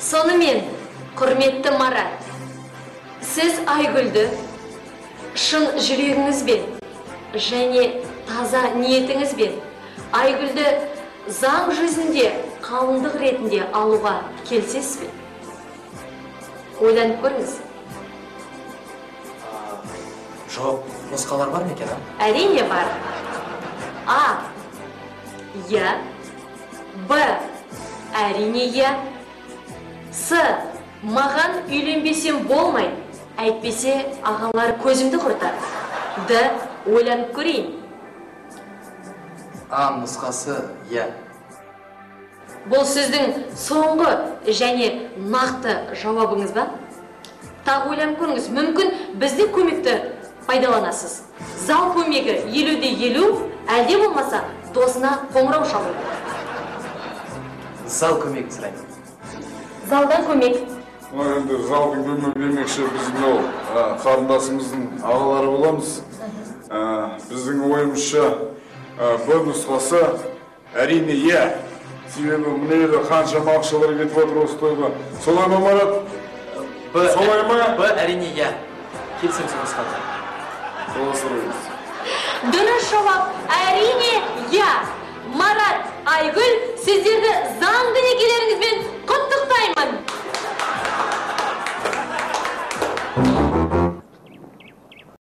Сонымен, құрметті Марат, сіз Айгүлді шын жүрегіңізбен және таза ниетіңізбен Айгүлді заң жүзінде қалыңдық ретінде алуға келсесіз бе? Ойланып көріңіз. Жоқ, нұсқалар бар ма екен? Әрине бар. А. Я. Б. Әрине я. С. Маған үйленбесем болмай, әйтпесе ағалар көзімді құртар. Д. Ойланып көрейін. А нұсқасы я. Бұл сіздің соңғы және нақты жауабыңыз ба? Тағы ойланып көріңіз, мүмкін біздің көмекті пайдаланасыз. Зал көмегі 50-де 50, әлде болмаса досына қоңырау шалу. Зал көмегін сұраймын. Залдан көмек. Енді залдың көмегі демекші біздің қарындасымыздың ағалары боламыз. Біздің ойымызша Б нұсқасы әрине я. Себебі мұнайлы қаншама ақшалар кетіп отыр осы тойға. Солай ма, Марат? Солай ма? Б әрине я. Келсем сол нұсқада. Солай сұраймыз. Дұрыс жауап әрине я. Марат, Айгүл, сіздерді заңды